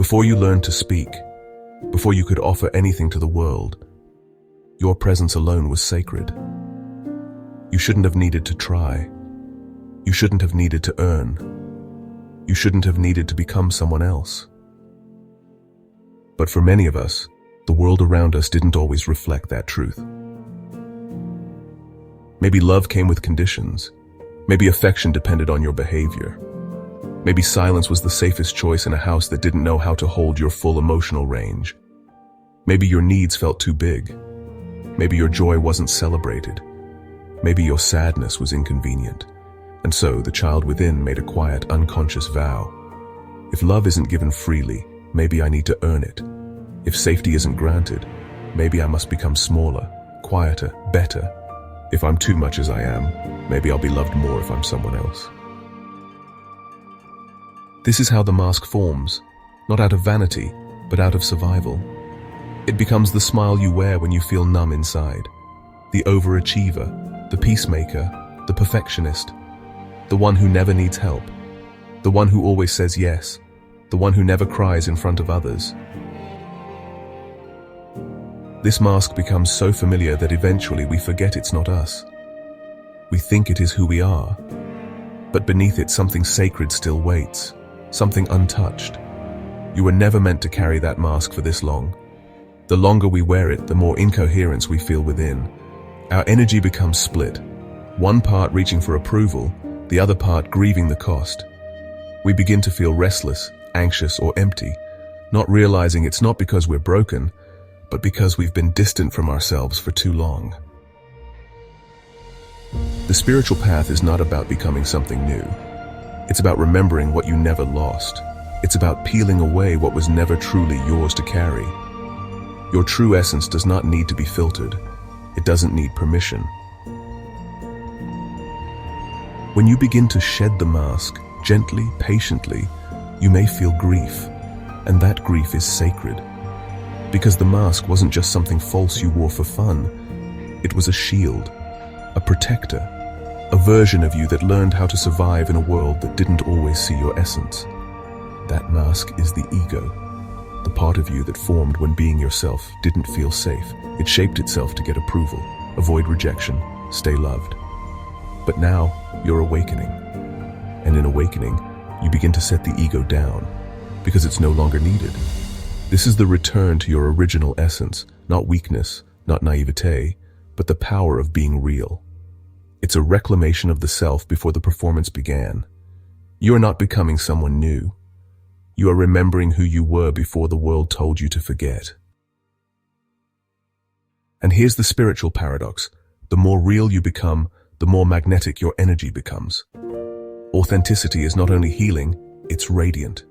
Before you learned to speak, before you could offer anything to the world, your presence alone was sacred. You shouldn't have needed to try. You shouldn't have needed to earn. You shouldn't have needed to become someone else. But for many of us, the world around us didn't always reflect that truth. Maybe love came with conditions. Maybe affection depended on your behavior. Maybe silence was the safest choice in a house that didn't know how to hold your full emotional range. Maybe your needs felt too big. Maybe your joy wasn't celebrated. Maybe your sadness was inconvenient. And so the child within made a quiet, unconscious vow. If love isn't given freely, maybe I need to earn it. If safety isn't granted, maybe I must become smaller, quieter, better. If I'm too much as I am, maybe I'll be loved more if I'm someone else. This is how the mask forms, not out of vanity, but out of survival. It becomes the smile you wear when you feel numb inside, the overachiever, the peacemaker, the perfectionist, the one who never needs help, the one who always says yes, the one who never cries in front of others. This mask becomes so familiar that eventually we forget it's not us. We think it is who we are, but beneath it something sacred still waits, something untouched. You were never meant to carry that mask for this long. The longer we wear it, the more incoherence we feel within. Our energy becomes split, one part reaching for approval, the other part grieving the cost. We begin to feel restless, anxious, or empty, not realizing it's not because we're broken, but because we've been distant from ourselves for too long. The spiritual path is not about becoming something new. It's about remembering what you never lost. It's about peeling away what was never truly yours to carry. Your true essence does not need to be filtered. It doesn't need permission. When you begin to shed the mask, gently, patiently, you may feel grief, and that grief is sacred. Because the mask wasn't just something false you wore for fun. It was a shield, a protector, a version of you that learned how to survive in a world that didn't always see your essence. That mask is the ego, the part of you that formed when being yourself didn't feel safe. It shaped itself to get approval, avoid rejection, stay loved. But now, you're awakening. And in awakening, you begin to set the ego down, because it's no longer needed. This is the return to your original essence, not weakness, not naivete, but the power of being real. It's a reclamation of the self before the performance began. You are not becoming someone new. You are remembering who you were before the world told you to forget. And here's the spiritual paradox. The more real you become, the more magnetic your energy becomes. Authenticity is not only healing, it's radiant.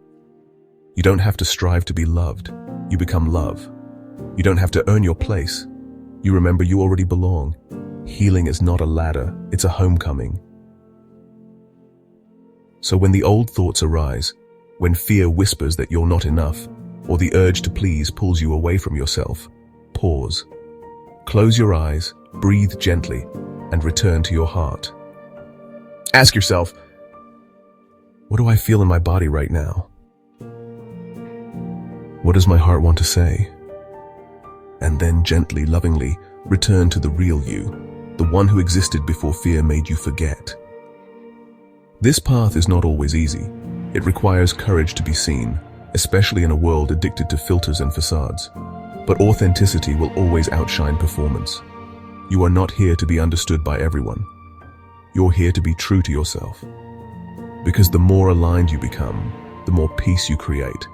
You don't have to strive to be loved. You become love. You don't have to earn your place. You remember you already belong. Healing is not a ladder, it's a homecoming. So when the old thoughts arise, when fear whispers that you're not enough, or the urge to please pulls you away from yourself, pause. Close your eyes, breathe gently, and return to your heart. Ask yourself, what do I feel in my body right now? What does my heart want to say? And then gently, lovingly, return to the real you, the one who existed before fear made you forget. This path is not always easy. It requires courage to be seen, especially in a world addicted to filters and facades. But authenticity will always outshine performance. You are not here to be understood by everyone. You're here to be true to yourself. Because the more aligned you become, the more peace you create.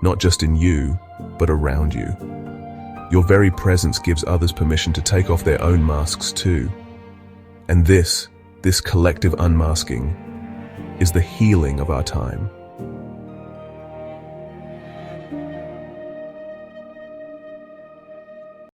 Not just in you, but around you. Your very presence gives others permission to take off their own masks too. And this collective unmasking is the healing of our time.